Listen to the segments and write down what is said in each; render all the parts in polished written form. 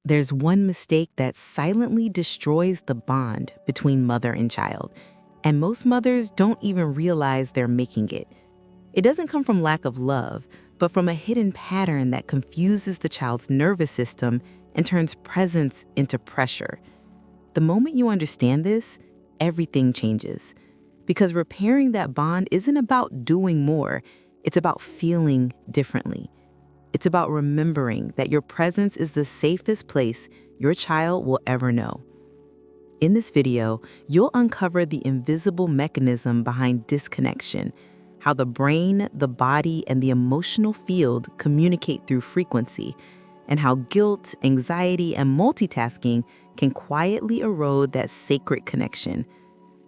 There's one mistake that silently destroys the bond between mother and child, and most mothers don't even realize they're making it. It doesn't come from lack of love, but from a hidden pattern that confuses the child's nervous system and turns presence into pressure. The moment you understand this, everything changes. Because repairing that bond isn't about doing more, it's about feeling differently. It's about remembering that your presence is the safest place your child will ever know. In this video, you'll uncover the invisible mechanism behind disconnection, how the brain, the body, and the emotional field communicate through frequency, and how guilt, anxiety, and multitasking can quietly erode that sacred connection.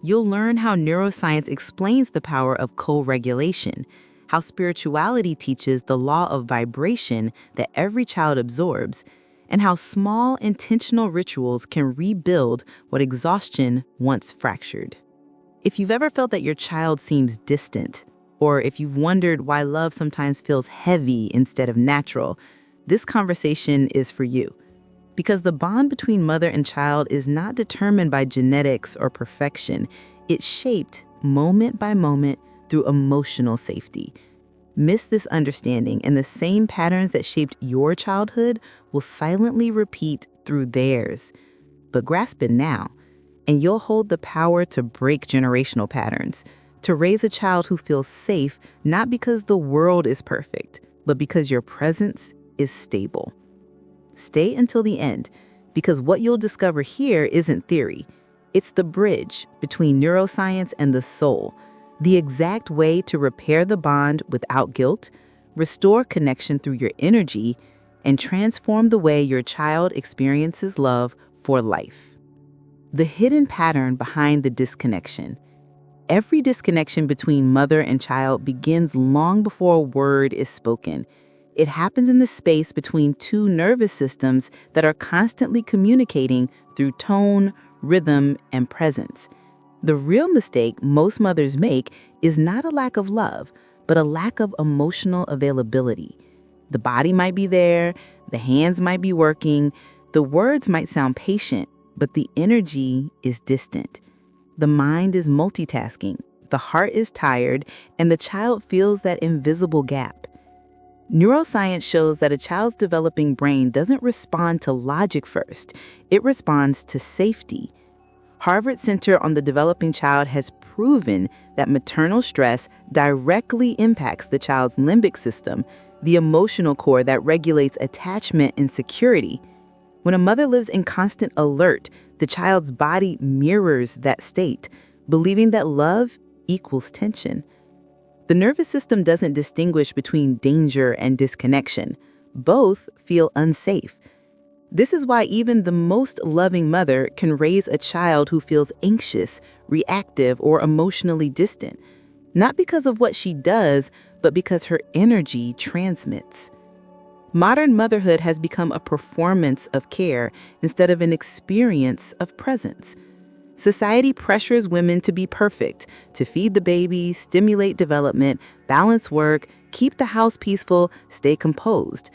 You'll learn how neuroscience explains the power of co-regulation, how spirituality teaches the law of vibration that every child absorbs, and how small, intentional rituals can rebuild what exhaustion once fractured. If you've ever felt that your child seems distant, or if you've wondered why love sometimes feels heavy instead of natural, this conversation is for you. Because the bond between mother and child is not determined by genetics or perfection. It's shaped moment by moment through emotional safety. Miss this understanding, and the same patterns that shaped your childhood will silently repeat through theirs. But grasp it now, and you'll hold the power to break generational patterns, to raise a child who feels safe, not because the world is perfect, but because your presence is stable. Stay until the end, because what you'll discover here isn't theory. It's the bridge between neuroscience and the soul, the exact way to repair the bond without guilt, restore connection through your energy, and transform the way your child experiences love for life. The hidden pattern behind the disconnection. Every disconnection between mother and child begins long before a word is spoken. It happens in the space between two nervous systems that are constantly communicating through tone, rhythm, and presence. The real mistake most mothers make is not a lack of love, but a lack of emotional availability. The body might be there, the hands might be working, the words might sound patient, but the energy is distant. The mind is multitasking, the heart is tired, and the child feels that invisible gap. Neuroscience shows that a child's developing brain doesn't respond to logic first, it responds to safety. Harvard's Center on the Developing Child has proven that maternal stress directly impacts the child's limbic system, the emotional core that regulates attachment and security. When a mother lives in constant alert, the child's body mirrors that state, believing that love equals tension. The nervous system doesn't distinguish between danger and disconnection. Both feel unsafe. This is why even the most loving mother can raise a child who feels anxious, reactive, or emotionally distant, not because of what she does, but because her energy transmits. Modern motherhood has become a performance of care instead of an experience of presence. Society pressures women to be perfect, to feed the baby, stimulate development, balance work, keep the house peaceful, stay composed.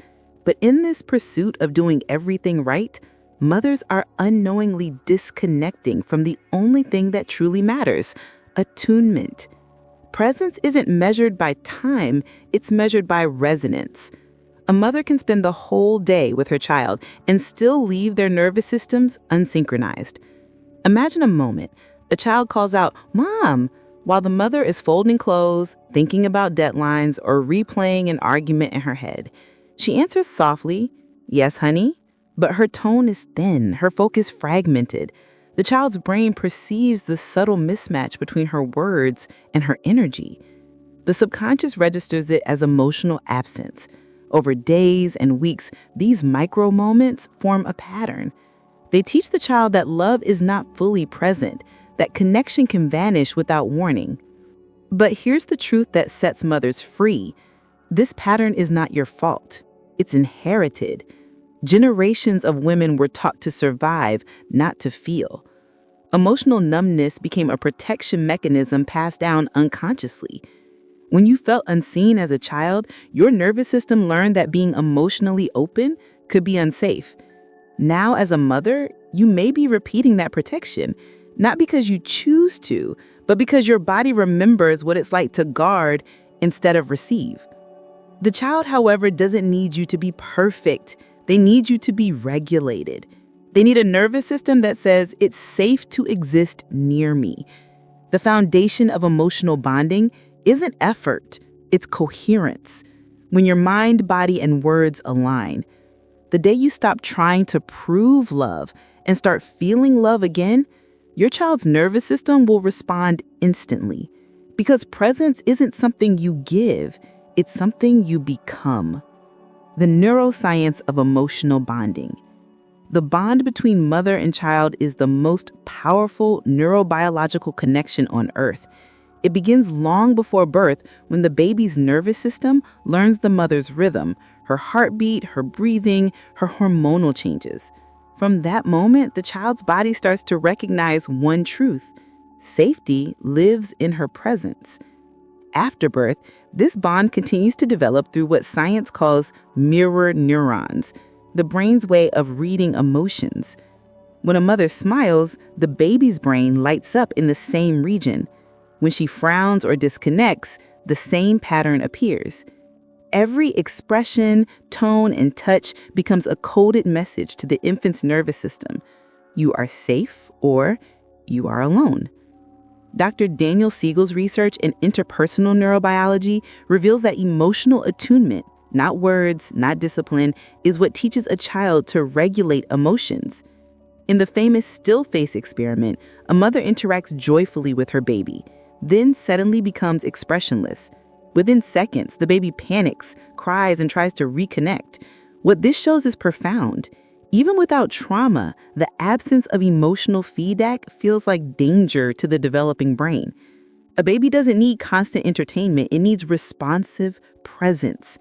But in this pursuit of doing everything right, mothers are unknowingly disconnecting from the only thing that truly matters: attunement. Presence isn't measured by time, it's measured by resonance. A mother can spend the whole day with her child and still leave their nervous systems unsynchronized. Imagine a moment. A child calls out, "Mom," while the mother is folding clothes, thinking about deadlines, or replaying an argument in her head. She answers softly, "Yes, honey," but her tone is thin, her focus fragmented. The child's brain perceives the subtle mismatch between her words and her energy. The subconscious registers it as emotional absence. Over days and weeks, these micro moments form a pattern. They teach the child that love is not fully present, that connection can vanish without warning. But here's the truth that sets mothers free. This pattern is not your fault. It's inherited. Generations of women were taught to survive, not to feel. Emotional numbness became a protection mechanism passed down unconsciously. When you felt unseen as a child, your nervous system learned that being emotionally open could be unsafe. Now, as a mother, you may be repeating that protection, not because you choose to, but because your body remembers what it's like to guard instead of receive. The child, however, doesn't need you to be perfect. They need you to be regulated. They need a nervous system that says it's safe to exist near me. The foundation of emotional bonding isn't effort, it's coherence. When your mind, body, and words align. The day you stop trying to prove love and start feeling love again, your child's nervous system will respond instantly. Because presence isn't something you give, it's something you become. The neuroscience of emotional bonding. The bond between mother and child is the most powerful neurobiological connection on Earth. It begins long before birth when the baby's nervous system learns the mother's rhythm, her heartbeat, her breathing, her hormonal changes. From that moment, the child's body starts to recognize one truth: safety lives in her presence. After birth, this bond continues to develop through what science calls mirror neurons, the brain's way of reading emotions. When a mother smiles, the baby's brain lights up in the same region. When she frowns or disconnects, the same pattern appears. Every expression, tone, and touch becomes a coded message to the infant's nervous system. You are safe or you are alone. Dr. Daniel Siegel's research in interpersonal neurobiology reveals that emotional attunement, not words, not discipline, is what teaches a child to regulate emotions. In the famous still face experiment, a mother interacts joyfully with her baby, then suddenly becomes expressionless. Within seconds, the baby panics, cries, and tries to reconnect. What this shows is profound. Even without trauma, the absence of emotional feedback feels like danger to the developing brain. A baby doesn't need constant entertainment, it needs responsive presence.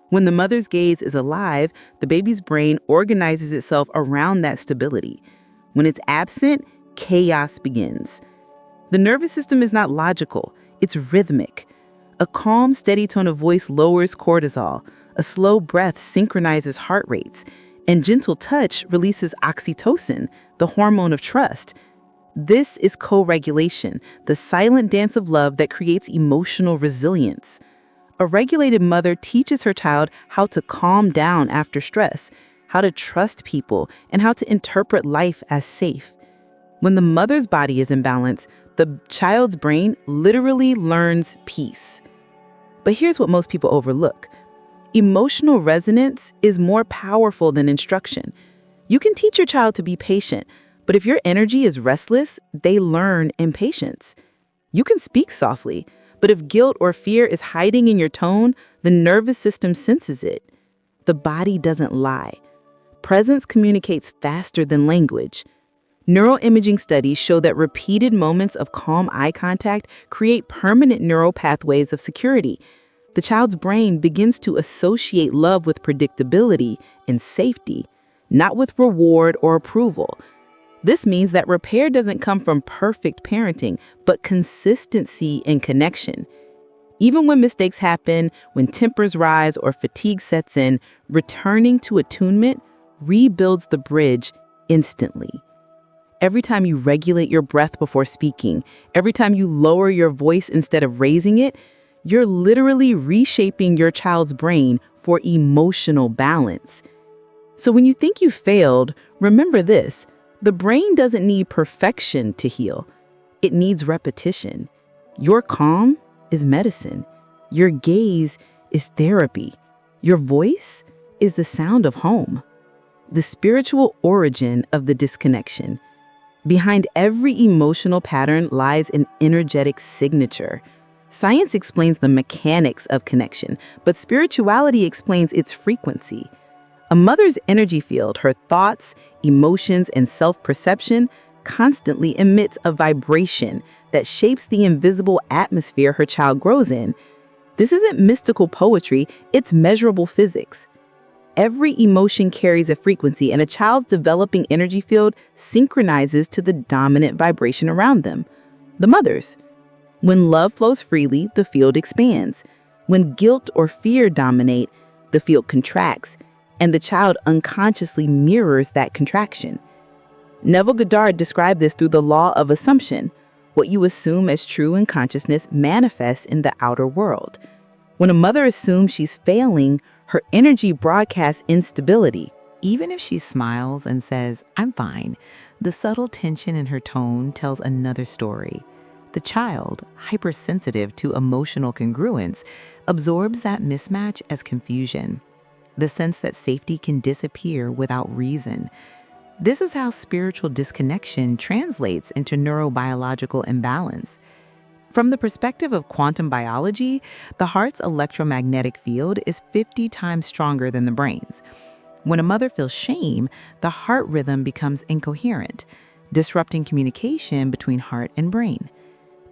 When the mother's gaze is alive, the baby's brain organizes itself around that stability. When it's absent, chaos begins. The nervous system is not logical, it's rhythmic. A calm, steady tone of voice lowers cortisol. A slow breath synchronizes heart rates. And gentle touch releases oxytocin, the hormone of trust. This is co-regulation, the silent dance of love that creates emotional resilience. A regulated mother teaches her child how to calm down after stress, how to trust people, and how to interpret life as safe. When the mother's body is in balance, the child's brain literally learns peace. But here's what most people overlook. Emotional resonance is more powerful than instruction. You can teach your child to be patient, but if your energy is restless, they learn impatience. You can speak softly, but if guilt or fear is hiding in your tone, the nervous system senses it. The body doesn't lie. Presence communicates faster than language. Neuroimaging studies show that repeated moments of calm eye contact create permanent neural pathways of security. The child's brain begins to associate love with predictability and safety, not with reward or approval. This means that repair doesn't come from perfect parenting, but consistency and connection. Even when mistakes happen, when tempers rise or fatigue sets in, returning to attunement rebuilds the bridge instantly. Every time you regulate your breath before speaking, every time you lower your voice instead of raising it, you're literally reshaping your child's brain for emotional balance. So when you think you failed, remember this: the brain doesn't need perfection to heal. It needs repetition. Your calm is medicine. Your gaze is therapy. Your voice is the sound of home. The spiritual origin of the disconnection. Behind every emotional pattern lies an energetic signature. Science explains the mechanics of connection, but spirituality explains its frequency. A mother's energy field, her thoughts, emotions, and self-perception, constantly emits a vibration that shapes the invisible atmosphere her child grows in. This isn't mystical poetry, it's measurable physics. Every emotion carries a frequency, and a child's developing energy field synchronizes to the dominant vibration around them, the mother's. When love flows freely, the field expands. When guilt or fear dominate, the field contracts. and the child unconsciously mirrors that contraction. Neville Goddard described this through the law of assumption. What you assume as true in consciousness manifests in the outer world. When a mother assumes she's failing, her energy broadcasts instability. Even if she smiles and says, "I'm fine," the subtle tension in her tone tells another story. The child, hypersensitive to emotional congruence, absorbs that mismatch as confusion, the sense that safety can disappear without reason. This is how spiritual disconnection translates into neurobiological imbalance. From the perspective of quantum biology, the heart's electromagnetic field is 50 times stronger than the brain's. When a mother feels shame, the heart rhythm becomes incoherent, disrupting communication between heart and brain.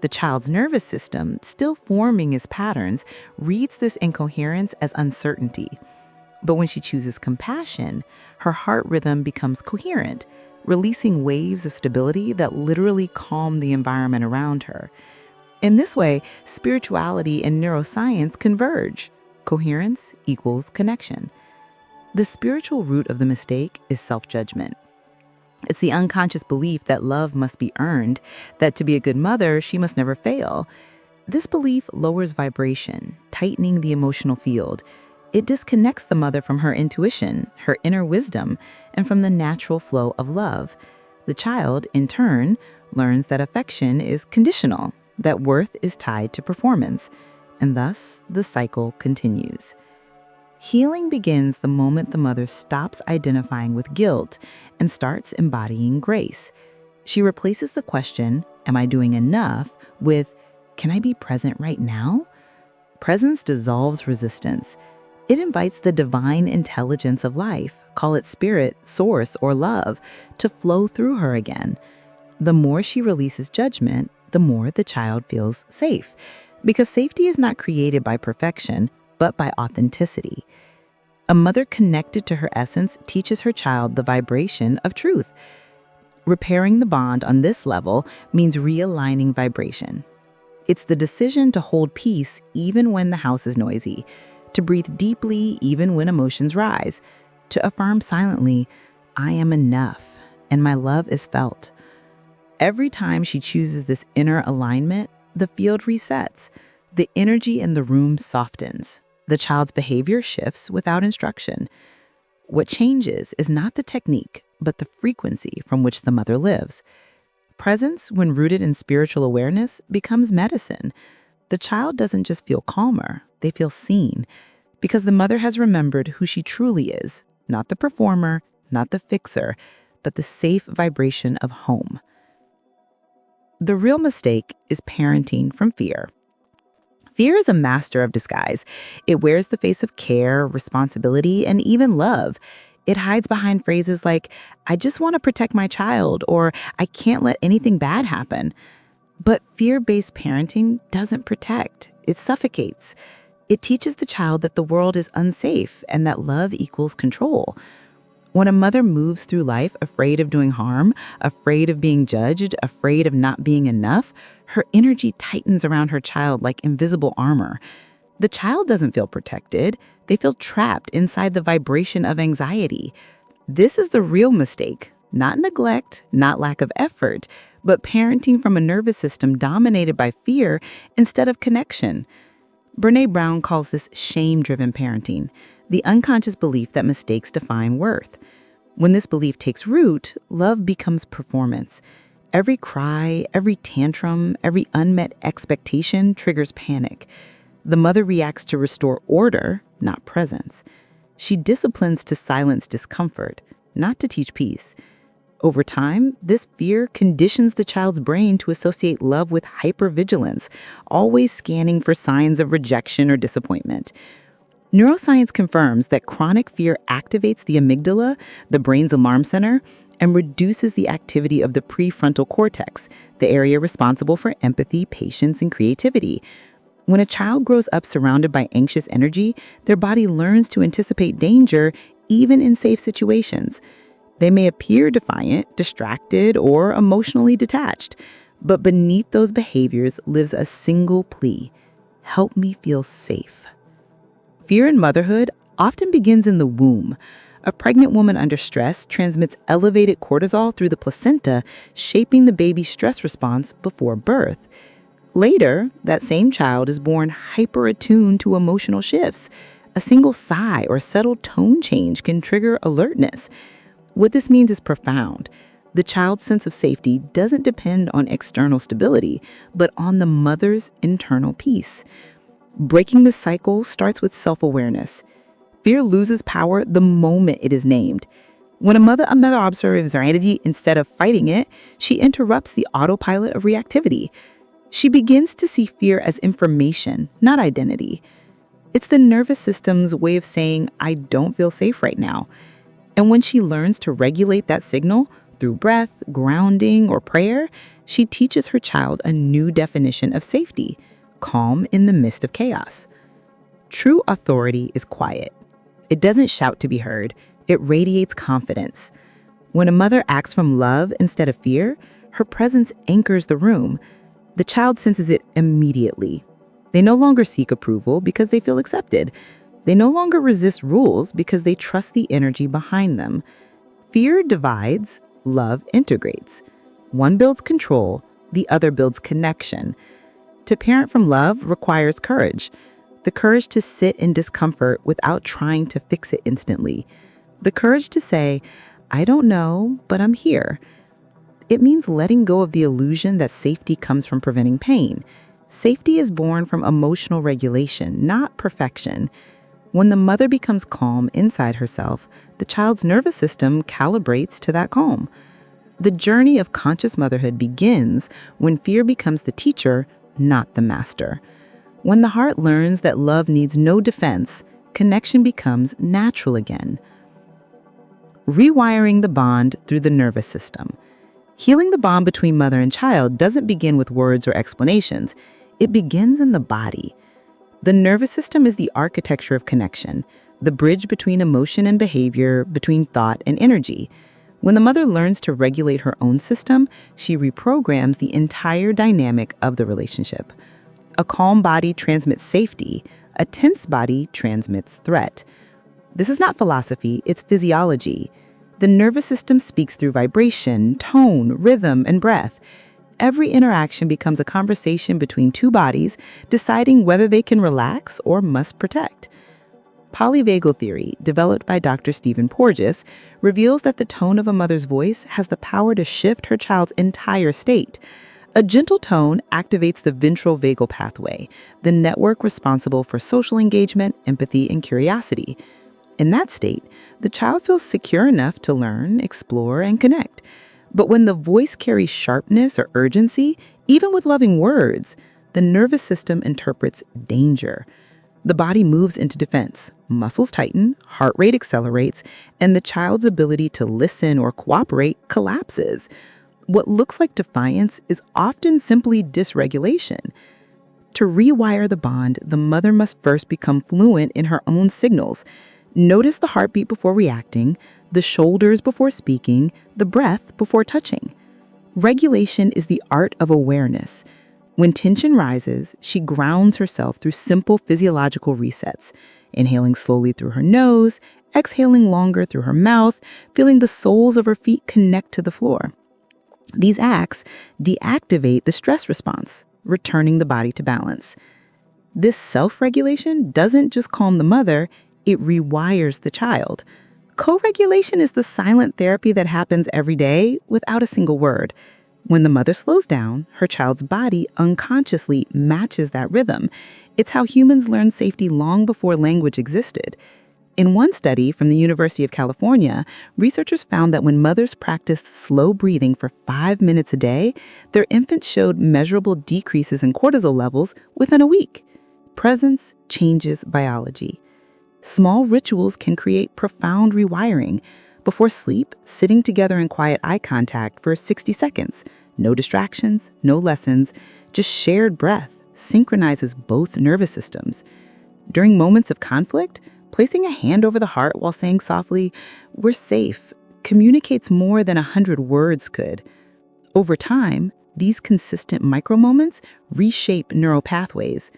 The child's nervous system, still forming its patterns, reads this incoherence as uncertainty. But when she chooses compassion, her heart rhythm becomes coherent, releasing waves of stability that literally calm the environment around her. In this way, spirituality and neuroscience converge. Coherence equals connection. The spiritual root of the mistake is self-judgment. It's the unconscious belief that love must be earned, that to be a good mother, she must never fail. This belief lowers vibration, tightening the emotional field. It disconnects the mother from her intuition, her inner wisdom, and from the natural flow of love. The child, in turn, learns that affection is conditional, that worth is tied to performance, and thus the cycle continues. Healing begins the moment the mother stops identifying with guilt and starts embodying grace. She replaces the question, "Am I doing enough?" with, "Can I be present right now?" Presence dissolves resistance. It invites the divine intelligence of life, call it spirit, source, or love, to flow through her again. The more she releases judgment, the more the child feels safe, because safety is not created by perfection, but by authenticity. A mother connected to her essence teaches her child the vibration of truth. Repairing the bond on this level means realigning vibration. It's the decision to hold peace even when the house is noisy, to breathe deeply even when emotions rise, to affirm silently, "I am enough, and my love is felt." Every time she chooses this inner alignment, the field resets. The energy in the room softens. The child's behavior shifts without instruction. What changes is not the technique, but the frequency from which the mother lives. Presence, when rooted in spiritual awareness, becomes medicine. The child doesn't just feel calmer, they feel seen, because the mother has remembered who she truly is, not the performer, not the fixer, but the safe vibration of home. The real mistake is parenting from fear. Fear is a master of disguise. It wears the face of care, responsibility, and even love. It hides behind phrases like, "I just want to protect my child," or "I can't let anything bad happen." But fear-based parenting doesn't protect, it suffocates. It teaches the child that the world is unsafe and that love equals control. When a mother moves through life afraid of doing harm, afraid of being judged, afraid of not being enough, her energy tightens around her child like invisible armor. The child doesn't feel protected. They feel trapped inside the vibration of anxiety. This is the real mistake. Not neglect, not lack of effort, but parenting from a nervous system dominated by fear instead of connection. Brené Brown calls this shame-driven parenting, the unconscious belief that mistakes define worth. When this belief takes root, love becomes performance. Every cry, every tantrum, every unmet expectation triggers panic. The mother reacts to restore order, not presence. She disciplines to silence discomfort, not to teach peace. Over time, this fear conditions the child's brain to associate love with hypervigilance, always scanning for signs of rejection or disappointment. Neuroscience confirms that chronic fear activates the amygdala, the brain's alarm center, and reduces the activity of the prefrontal cortex, the area responsible for empathy, patience, and creativity. When a child grows up surrounded by anxious energy, their body learns to anticipate danger even in safe situations. They may appear defiant, distracted, or emotionally detached, but beneath those behaviors lives a single plea: help me feel safe. Fear in motherhood often begins in the womb. A pregnant woman under stress transmits elevated cortisol through the placenta, shaping the baby's stress response before birth. Later, that same child is born hyper-attuned to emotional shifts. A single sigh or subtle tone change can trigger alertness. What this means is profound. The child's sense of safety doesn't depend on external stability, but on the mother's internal peace. Breaking the cycle starts with self-awareness. Fear loses power the moment it is named. When a mother observes anxiety instead of fighting it, she interrupts the autopilot of reactivity. She begins to see fear as information, not identity. It's the nervous system's way of saying, I don't feel safe right now. And when she learns to regulate that signal through breath, grounding, or prayer, she teaches her child a new definition of safety, calm in the midst of chaos. True authority is quiet. It doesn't shout to be heard. It radiates confidence. When a mother acts from love instead of fear, her presence anchors the room. The child senses it immediately. They no longer seek approval because they feel accepted. They no longer resist rules because they trust the energy behind them. Fear divides, love integrates. One builds control, the other builds connection. To parent from love requires courage. The courage to sit in discomfort without trying to fix it instantly. The courage to say, I don't know, but I'm here. It means letting go of the illusion that safety comes from preventing pain. Safety is born from emotional regulation, not perfection. When the mother becomes calm inside herself, the child's nervous system calibrates to that calm. The journey of conscious motherhood begins when fear becomes the teacher, not the master. When the heart learns that love needs no defense, connection becomes natural again. Rewiring the bond through the nervous system. Healing the bond between mother and child doesn't begin with words or explanations. It begins in the body. The nervous system is the architecture of connection, the bridge between emotion and behavior, between thought and energy. When the mother learns to regulate her own system, she reprograms the entire dynamic of the relationship. A calm body transmits safety. A tense body transmits threat. This is not philosophy, it's physiology. The nervous system speaks through vibration, tone, rhythm, and breath. Every interaction becomes a conversation between two bodies, deciding whether they can relax or must protect. Polyvagal theory, developed by Dr. Stephen Porges, reveals that the tone of a mother's voice has the power to shift her child's entire state. A gentle tone activates the ventral vagal pathway, the network responsible for social engagement, empathy, and curiosity. In that state, the child feels secure enough to learn, explore, and connect. But when the voice carries sharpness or urgency, even with loving words, the nervous system interprets danger. The body moves into defense, muscles tighten, heart rate accelerates, and the child's ability to listen or cooperate collapses. What looks like defiance is often simply dysregulation. To rewire the bond, the mother must first become fluent in her own signals. Notice the heartbeat before reacting, the shoulders before speaking, the breath before touching. Regulation is the art of awareness. When tension rises, she grounds herself through simple physiological resets, inhaling slowly through her nose, exhaling longer through her mouth, feeling the soles of her feet connect to the floor. These acts deactivate the stress response, returning the body to balance. This self-regulation doesn't just calm the mother, it rewires the child. Co-regulation is the silent therapy that happens every day without a single word. When the mother slows down, her child's body unconsciously matches that rhythm. It's how humans learned safety long before language existed. In one study from the University of California, researchers found that when mothers practiced slow breathing for 5 minutes a day, their infants showed measurable decreases in cortisol levels within a week. Presence changes biology. Small rituals can create profound rewiring. Before sleep, sitting together in quiet eye contact for 60 seconds. No distractions, no lessons, just shared breath synchronizes both nervous systems. During moments of conflict, placing a hand over the heart while saying softly, "We're safe," communicates more than 100 words could. Over time, these consistent micro-moments reshape neural pathways.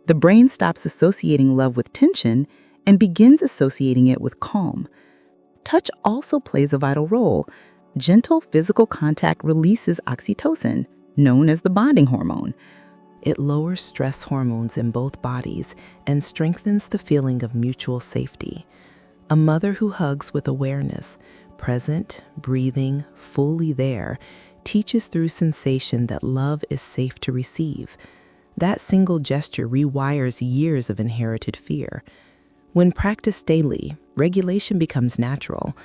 The brain stops associating love with tension and begins associating it with calm. Touch also plays a vital role. Gentle physical contact releases oxytocin, known as the bonding hormone. It lowers stress hormones in both bodies and strengthens the feeling of mutual safety. A mother who hugs with awareness, present, breathing, fully there, teaches through sensation that love is safe to receive. That single gesture rewires years of inherited fear. When practiced daily, regulation becomes natural.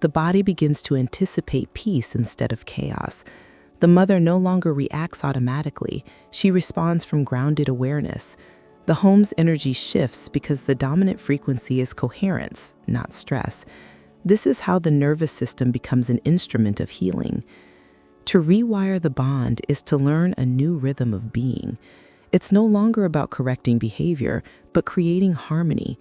The body begins to anticipate peace instead of chaos. The mother no longer reacts automatically. She responds from grounded awareness. The home's energy shifts because the dominant frequency is coherence, not stress. This is how the nervous system becomes an instrument of healing. To rewire the bond is to learn a new rhythm of being. It's no longer about correcting behavior, but creating harmony.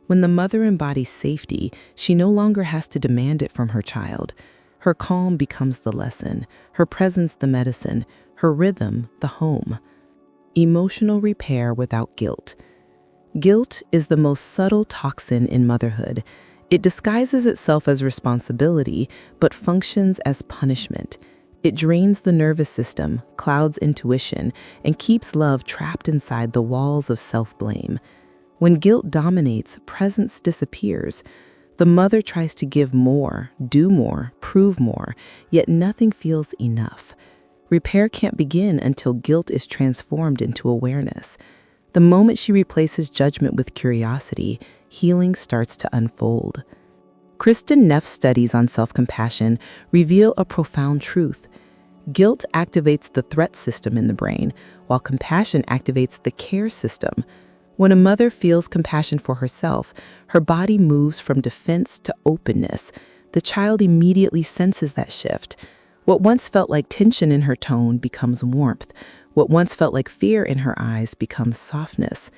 When the mother embodies safety, she no longer has to demand it from her child. Her calm becomes the lesson, her presence the medicine, her rhythm the home. Emotional repair without guilt. Guilt is the most subtle toxin in motherhood. It disguises itself as responsibility, but functions as punishment. It drains the nervous system, clouds intuition, and keeps love trapped inside the walls of self-blame. When guilt dominates, presence disappears. The mother tries to give more, do more, prove more, yet nothing feels enough. Repair can't begin until guilt is transformed into awareness. The moment she replaces judgment with curiosity, healing starts to unfold. Kristen Neff's studies on self-compassion reveal a profound truth. Guilt activates the threat system in the brain, while compassion activates the care system. When a mother feels compassion for herself, her body moves from defense to openness. The child immediately senses that shift. What once felt like tension in her tone becomes warmth. What once felt like fear in her eyes becomes softness.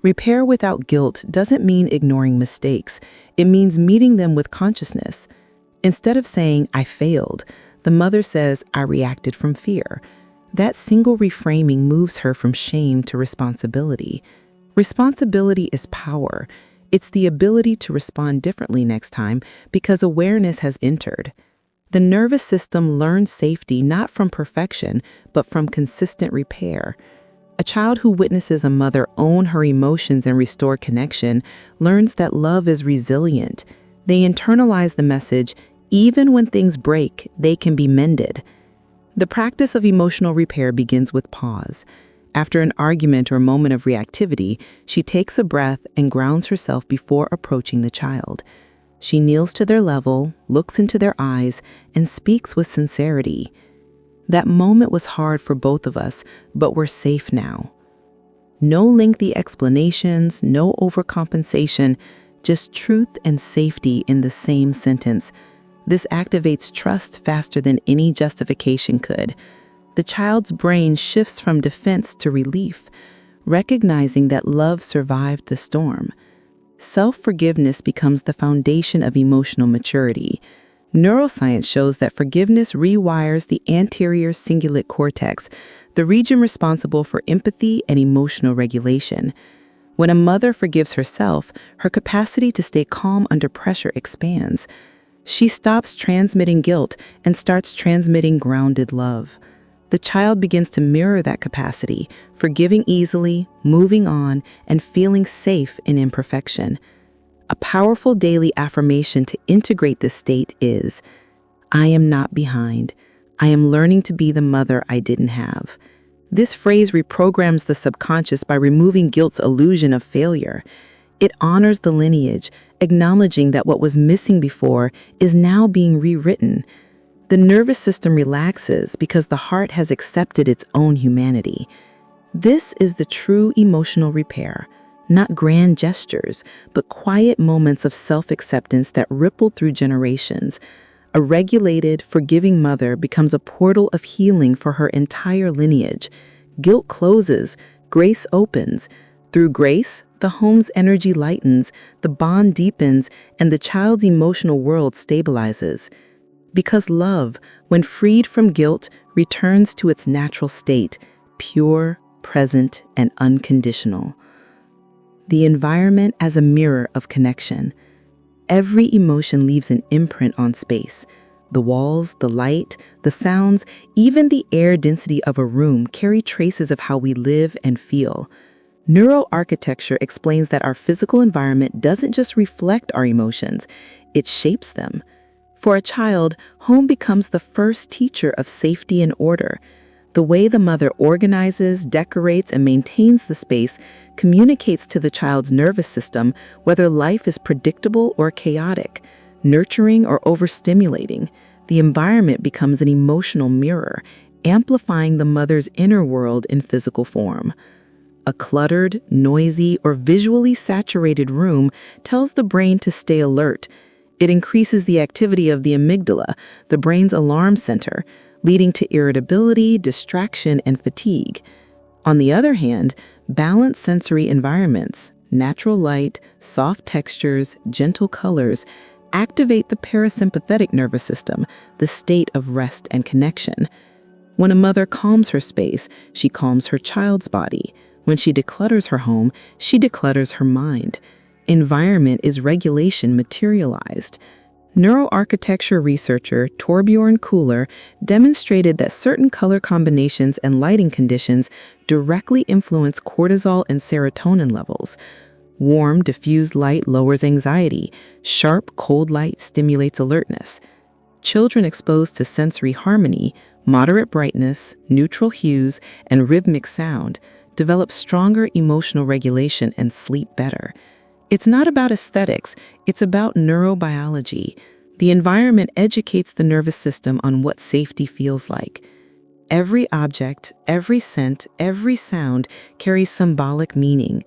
Repair without guilt doesn't mean ignoring mistakes. It means meeting them with consciousness. Instead of saying, "I failed," the mother says, "I reacted from fear." That single reframing moves her from shame to responsibility. Responsibility is power. It's the ability to respond differently next time because awareness has entered. The nervous system learns safety not from perfection, but from consistent repair. A child who witnesses a mother own her emotions and restore connection learns that love is resilient. They internalize the message, even when things break, they can be mended. The practice of emotional repair begins with pause. After an argument or moment of reactivity, she takes a breath and grounds herself before approaching the child. She kneels to their level, looks into their eyes, and speaks with sincerity. That moment was hard for both of us, but we're safe now. No lengthy explanations, no overcompensation, just truth and safety in the same sentence. This activates trust faster than any justification could. The child's brain shifts from defense to relief, recognizing that love survived the storm. Self-forgiveness becomes the foundation of emotional maturity. Neuroscience shows that forgiveness rewires the anterior cingulate cortex, the region responsible for empathy and emotional regulation. When a mother forgives herself, her capacity to stay calm under pressure expands. She stops transmitting guilt and starts transmitting grounded love. The child begins to mirror that capacity, forgiving easily, moving on, and feeling safe in imperfection. A powerful daily affirmation to integrate this state is, "I am not behind. I am learning to be the mother I didn't have." This phrase reprograms the subconscious by removing guilt's illusion of failure. It honors the lineage, acknowledging that what was missing before is now being rewritten. The nervous system relaxes because the heart has accepted its own humanity. This is the true emotional repair, not grand gestures, but quiet moments of self-acceptance that ripple through generations. A regulated, forgiving mother becomes a portal of healing for her entire lineage. Guilt closes, grace opens. Through grace, the home's energy lightens, the bond deepens, and the child's emotional world stabilizes. Because love, when freed from guilt, returns to its natural state, pure, present, and unconditional. the environment as a mirror of connection. Every emotion leaves an imprint on space. The walls, the light, the sounds, even the air density of a room carry traces of how we live and feel. Neuroarchitecture explains that our physical environment doesn't just reflect our emotions, it shapes them. For a child, home becomes the first teacher of safety and order. The way the mother organizes, decorates, and maintains the space communicates to the child's nervous system whether life is predictable or chaotic, nurturing or overstimulating. The environment becomes an emotional mirror, amplifying the mother's inner world in physical form. A cluttered, noisy, or visually saturated room tells the brain to stay alert. It increases the activity of the amygdala, the brain's alarm center, leading to irritability, distraction, and fatigue. On the other hand, balanced sensory environments, natural light, soft textures, gentle colors, activate the parasympathetic nervous system, the state of rest and connection. When a mother calms her space, she calms her child's body. When she declutters her home, she declutters her mind. Environment is regulation materialized. Neuroarchitecture researcher Torbjorn Kuhler demonstrated that certain color combinations and lighting conditions directly influence cortisol and serotonin levels. Warm, diffused light lowers anxiety. Sharp, cold light stimulates alertness. Children exposed to sensory harmony, moderate brightness, neutral hues, and rhythmic sound develop stronger emotional regulation and sleep better. It's not about aesthetics, it's about neurobiology. The environment educates the nervous system on what safety feels like. Every object, every scent, every sound carries symbolic meaning.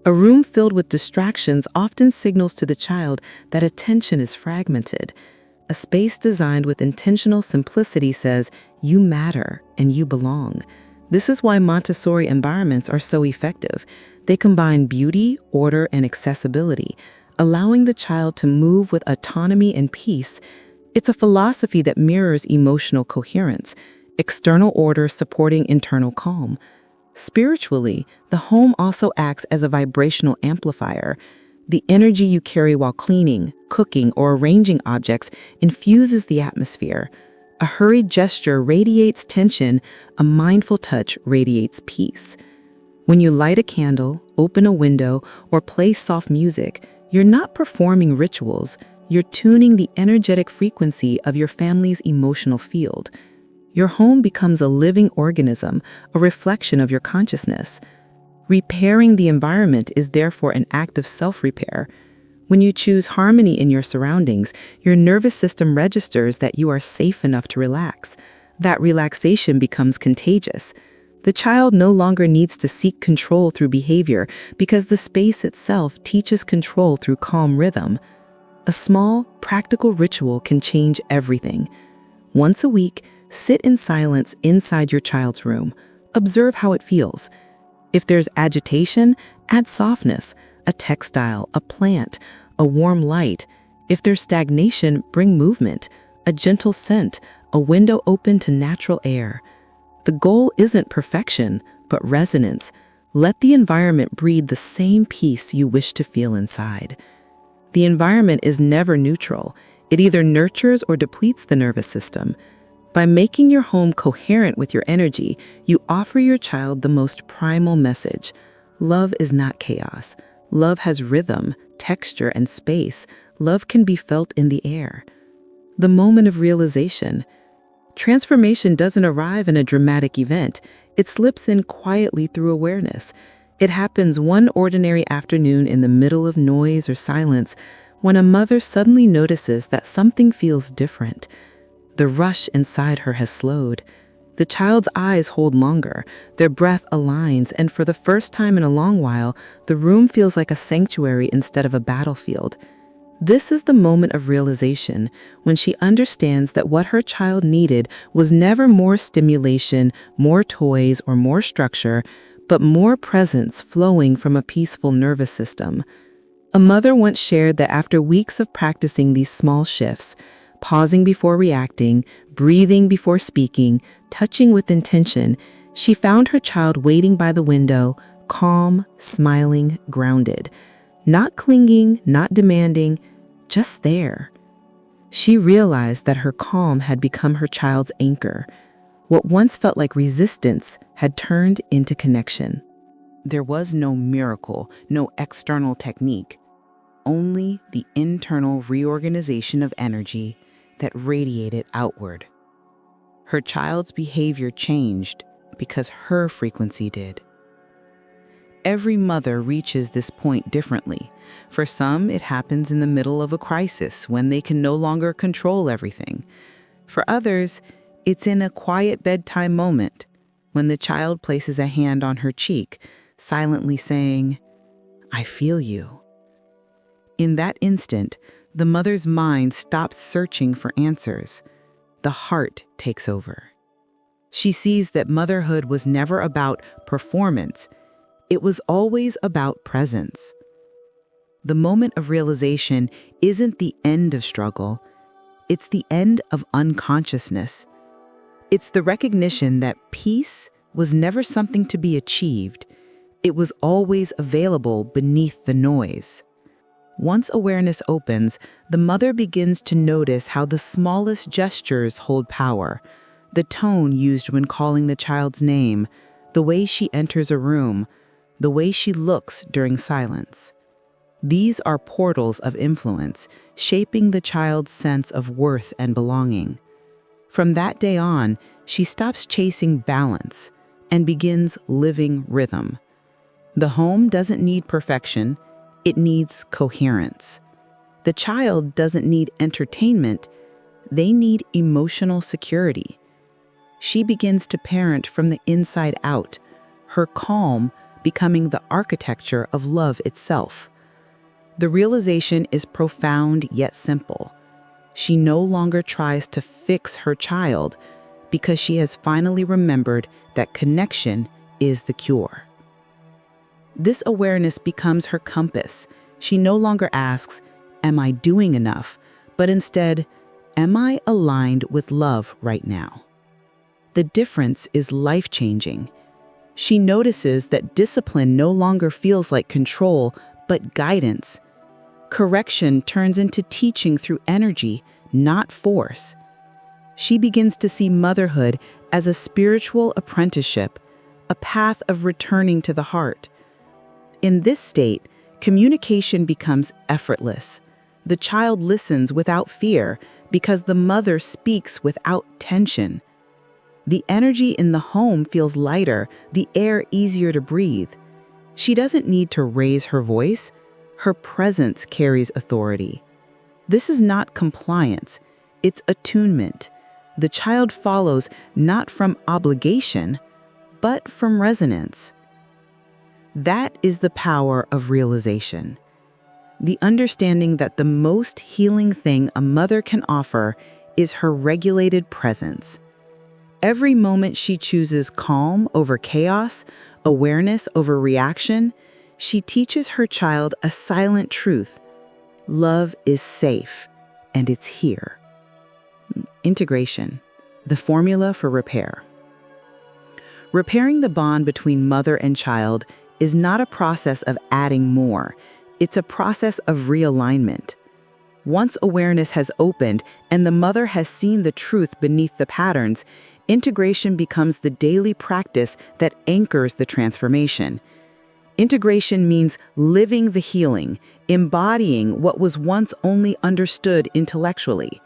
A room filled with distractions often signals to the child that attention is fragmented. A space designed with intentional simplicity says, "You matter and you belong." This is why Montessori environments are so effective. They combine beauty, order, and accessibility, allowing the child to move with autonomy and peace. It's a philosophy that mirrors emotional coherence, external order supporting internal calm. Spiritually, the home also acts as a vibrational amplifier. The energy you carry while cleaning, cooking, or arranging objects infuses the atmosphere. A hurried gesture radiates tension, a mindful touch radiates peace. When you light a candle, open a window, or play soft music, you're not performing rituals, you're tuning the energetic frequency of your family's emotional field. Your home becomes a living organism, a reflection of your consciousness. Repairing the environment is therefore an act of self-repair. When you choose harmony in your surroundings, your nervous system registers that you are safe enough to relax. That relaxation becomes contagious. The child no longer needs to seek control through behavior because the space itself teaches control through calm rhythm. A small, practical ritual can change everything. Once a week, sit in silence inside your child's room. Observe how it feels. If there's agitation, add softness, a textile, a plant, a warm light. If there's stagnation, bring movement, a gentle scent, a window open to natural air. The goal isn't perfection, but resonance. Let the environment breathe the same peace you wish to feel inside. The environment is never neutral. It either nurtures or depletes the nervous system. By making your home coherent with your energy, you offer your child the most primal message. Love is not chaos. Love has rhythm, texture, and space. Love can be felt in the air. The moment of realization. Transformation doesn't arrive in a dramatic event. It slips in quietly through awareness. It happens one ordinary afternoon in the middle of noise or silence when a mother suddenly notices that something feels different. The rush inside her has slowed. The child's eyes hold longer, their breath aligns, and for the first time in a long while, the room feels like a sanctuary instead of a battlefield. This is the moment of realization, when she understands that what her child needed was never more stimulation, more toys, or more structure, but more presence flowing from a peaceful nervous system. A mother once shared that after weeks of practicing these small shifts, pausing before reacting, breathing before speaking, touching with intention, she found her child waiting by the window, calm, smiling, grounded. Not clinging, not demanding, just there. She realized that her calm had become her child's anchor. What once felt like resistance had turned into connection. There was no miracle, no external technique, only the internal reorganization of energy that radiated outward. Her child's behavior changed because her frequency did. Every mother reaches this point differently. For some, it happens in the middle of a crisis when they can no longer control everything. For others, it's in a quiet bedtime moment when the child places a hand on her cheek, silently saying, "I feel you." In that instant, the mother's mind stops searching for answers. The heart takes over. She sees that motherhood was never about performance. It was always about presence. The moment of realization isn't the end of struggle. It's the end of unconsciousness. It's the recognition that peace was never something to be achieved. It was always available beneath the noise. Once awareness opens, the mother begins to notice how the smallest gestures hold power. The tone used when calling the child's name, the way she enters a room, the way she looks during silence. These are portals of influence, shaping the child's sense of worth and belonging. From that day on, she stops chasing balance and begins living rhythm. The home doesn't need perfection, it needs coherence. The child doesn't need entertainment, they need emotional security. She begins to parent from the inside out, her calm becoming the architecture of love itself. The realization is profound yet simple. She no longer tries to fix her child because she has finally remembered that connection is the cure. This awareness becomes her compass. She no longer asks, "Am I doing enough?" but instead, "Am I aligned with love right now?" The difference is life-changing. She notices that discipline no longer feels like control, but guidance. Correction turns into teaching through energy, not force. She begins to see motherhood as a spiritual apprenticeship, a path of returning to the heart. In this state, communication becomes effortless. The child listens without fear because the mother speaks without tension. The energy in the home feels lighter, the air easier to breathe. She doesn't need to raise her voice. Her presence carries authority. This is not compliance, it's attunement. The child follows not from obligation, but from resonance. That is the power of realization. The understanding that the most healing thing a mother can offer is her regulated presence. Every moment she chooses calm over chaos, awareness over reaction, she teaches her child a silent truth. Love is safe, and it's here. Integration, the formula for repair. Repairing the bond between mother and child is not a process of adding more. It's a process of realignment. Once awareness has opened and the mother has seen the truth beneath the patterns, integration becomes the daily practice that anchors the transformation. Integration means living the healing, embodying what was once only understood intellectually.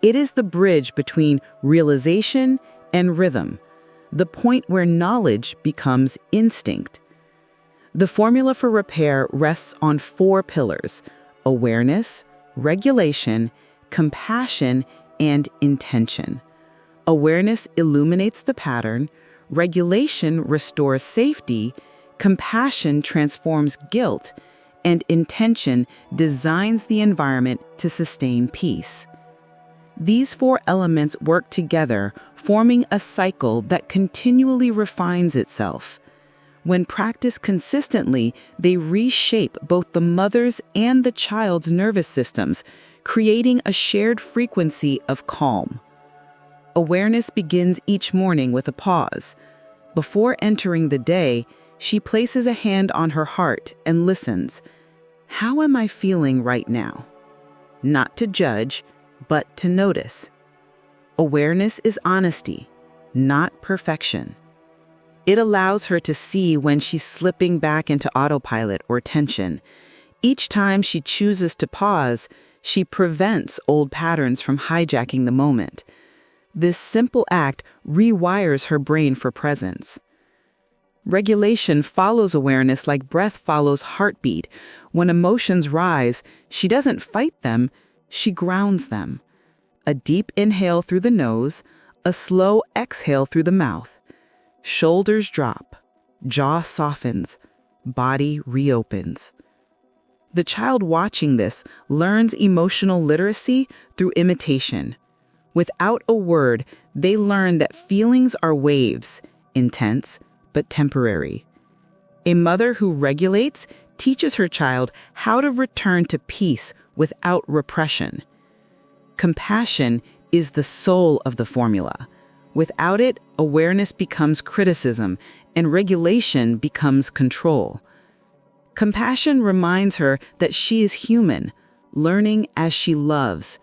It is the bridge between realization and rhythm, the point where knowledge becomes instinct. The formula for repair rests on 4 pillars: awareness, regulation, compassion, and intention. Awareness illuminates the pattern, regulation restores safety, compassion transforms guilt, and intention designs the environment to sustain peace. These 4 elements work together, forming a cycle that continually refines itself. When practiced consistently, they reshape both the mother's and the child's nervous systems, creating a shared frequency of calm. Awareness begins each morning with a pause. Before entering the day, She places a hand on her heart and listens. How am I feeling right now? Not to judge, but to notice. Awareness is honesty, not perfection. It allows her to see when she's slipping back into autopilot or tension. Each time she chooses to pause, she prevents old patterns from hijacking the moment. This simple act rewires her brain for presence. Regulation follows awareness like breath follows heartbeat. When emotions rise, she doesn't fight them, she grounds them. A deep inhale through the nose, a slow exhale through the mouth. Shoulders drop, jaw softens, body reopens. The child watching this learns emotional literacy through imitation. Without a word, they learn that feelings are waves, intense but temporary. A mother who regulates teaches her child how to return to peace without repression. Compassion is the soul of the formula. Without it, awareness becomes criticism and regulation becomes control. Compassion reminds her that she is human, learning as she loves.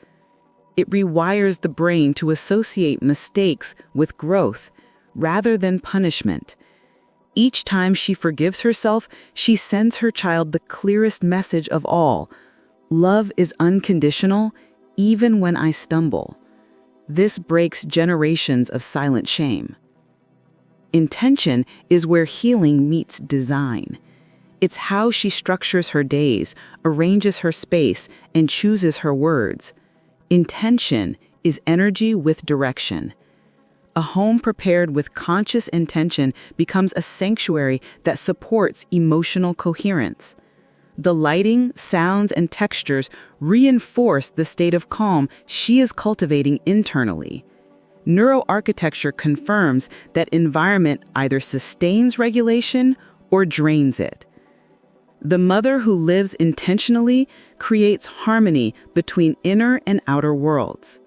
It rewires the brain to associate mistakes with growth rather than punishment. Each time she forgives herself, she sends her child the clearest message of all. Love is unconditional, even when I stumble. This breaks generations of silent shame. Intention is where healing meets design. It's how she structures her days, arranges her space, and chooses her words. Intention is energy with direction. A home prepared with conscious intention becomes a sanctuary that supports emotional coherence. The lighting, sounds, and textures reinforce the state of calm she is cultivating internally. Neuroarchitecture confirms that environment either sustains regulation or drains it. The mother who lives intentionally creates harmony between inner and outer worlds.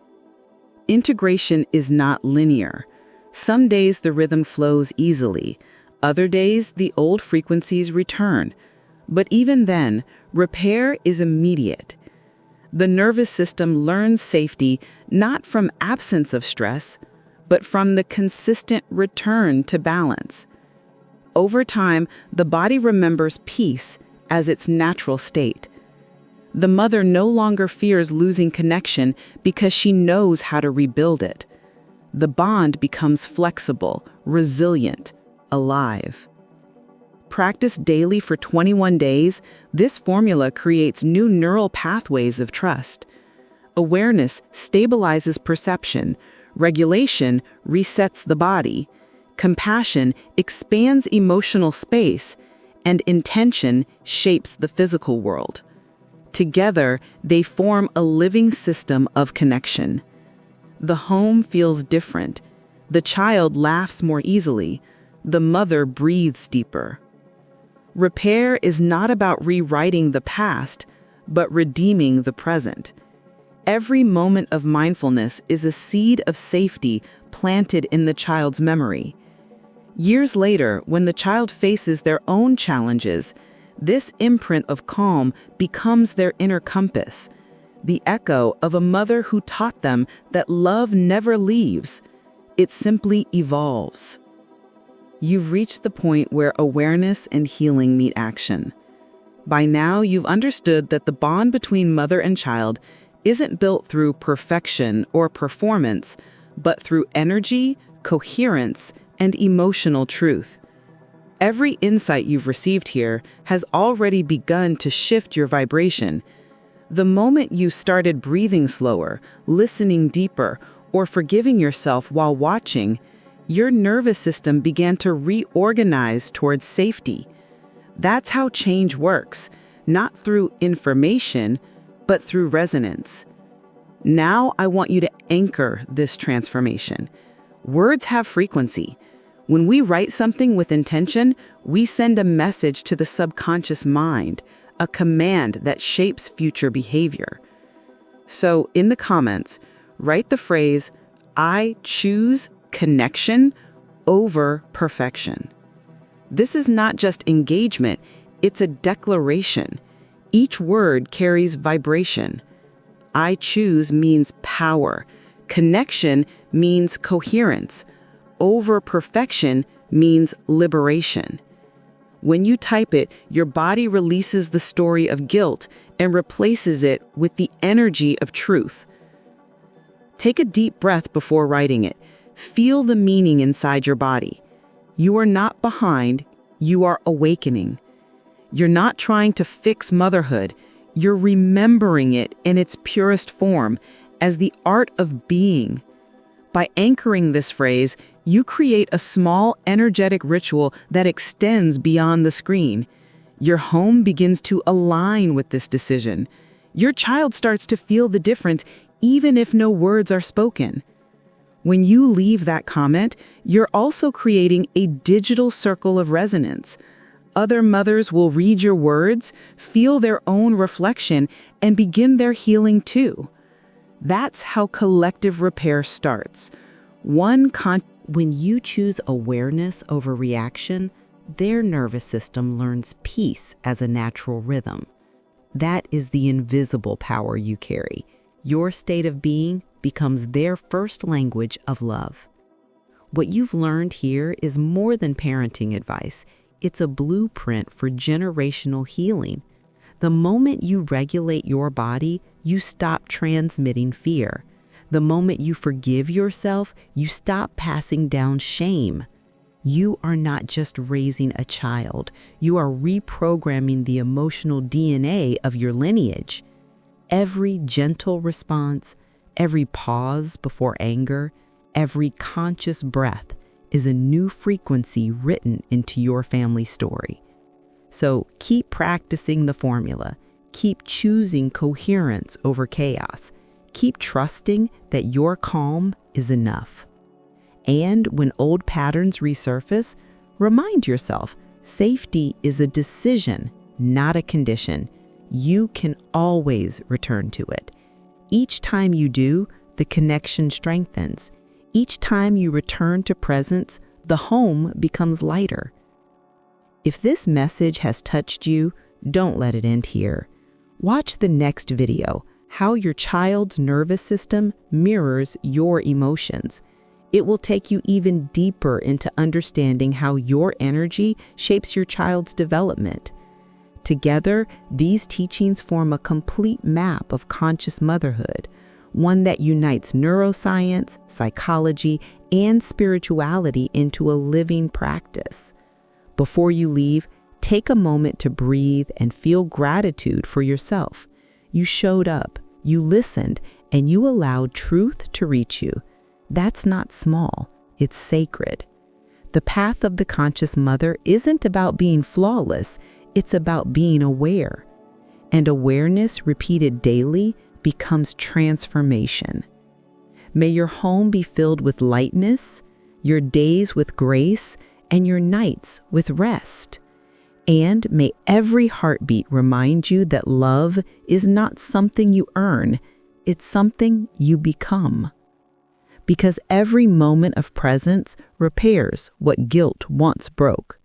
Integration is not linear. Some days the rhythm flows easily. Other days the old frequencies return. But even then, repair is immediate. The nervous system learns safety not from absence of stress, but from the consistent return to balance. Over time, the body remembers peace as its natural state. The mother no longer fears losing connection because she knows how to rebuild it. The bond becomes flexible, resilient, alive. Practice daily for 21 days, this formula creates new neural pathways of trust. Awareness stabilizes perception, regulation resets the body, compassion expands emotional space, and intention shapes the physical world. Together, they form a living system of connection. The home feels different. The child laughs more easily. The mother breathes deeper. Repair is not about rewriting the past, but redeeming the present. Every moment of mindfulness is a seed of safety planted in the child's memory. Years later, when the child faces their own challenges, this imprint of calm becomes their inner compass, the echo of a mother who taught them that love never leaves. It simply evolves. You've reached the point where awareness and healing meet action. By now, you've understood that the bond between mother and child isn't built through perfection or performance, but through energy, coherence, and emotional truth. Every insight you've received here has already begun to shift your vibration. The moment you started breathing slower, listening deeper, or forgiving yourself while watching, your nervous system began to reorganize towards safety. That's how change works, not through information, but through resonance. Now I want you to anchor this transformation. Words have frequency. When we write something with intention, we send a message to the subconscious mind, a command that shapes future behavior. So, in the comments, write the phrase, "I choose connection over perfection." This is not just engagement, it's a declaration. Each word carries vibration. I choose means power. Connection means coherence. Over perfection means liberation. When you type it, your body releases the story of guilt and replaces it with the energy of truth. Take a deep breath before writing it. Feel the meaning inside your body. You are not behind, you are awakening. You're not trying to fix motherhood. You're remembering it in its purest form as the art of being. By anchoring this phrase, you create a small, energetic ritual that extends beyond the screen. Your home begins to align with this decision. Your child starts to feel the difference, even if no words are spoken. When you leave that comment, you're also creating a digital circle of resonance. Other mothers will read your words, feel their own reflection, and begin their healing too. That's how collective repair starts. When you choose awareness over reaction, their nervous system learns peace as a natural rhythm. That is the invisible power you carry. Your state of being becomes their first language of love. What you've learned here is more than parenting advice. It's a blueprint for generational healing. The moment you regulate your body, you stop transmitting fear. The moment you forgive yourself, you stop passing down shame. You are not just raising a child. You are reprogramming the emotional DNA of your lineage. Every gentle response, every pause before anger, every conscious breath is a new frequency written into your family story. So keep practicing the formula. Keep choosing coherence over chaos. Keep trusting that your calm is enough. And when old patterns resurface, remind yourself, safety is a decision, not a condition. You can always return to it. Each time you do, the connection strengthens. Each time you return to presence, the home becomes lighter. If this message has touched you, don't let it end here. Watch the next video, how your child's nervous system mirrors your emotions. It will take you even deeper into understanding how your energy shapes your child's development. Together, these teachings form a complete map of conscious motherhood, one that unites neuroscience, psychology, and spirituality into a living practice. Before you leave, take a moment to breathe and feel gratitude for yourself. You showed up, you listened, and you allowed truth to reach you. That's not small, it's sacred. The path of the conscious mother isn't about being flawless, it's about being aware. And awareness repeated daily becomes transformation. May your home be filled with lightness, your days with grace, and your nights with rest. And may every heartbeat remind you that love is not something you earn, it's something you become. Because every moment of presence repairs what guilt once broke.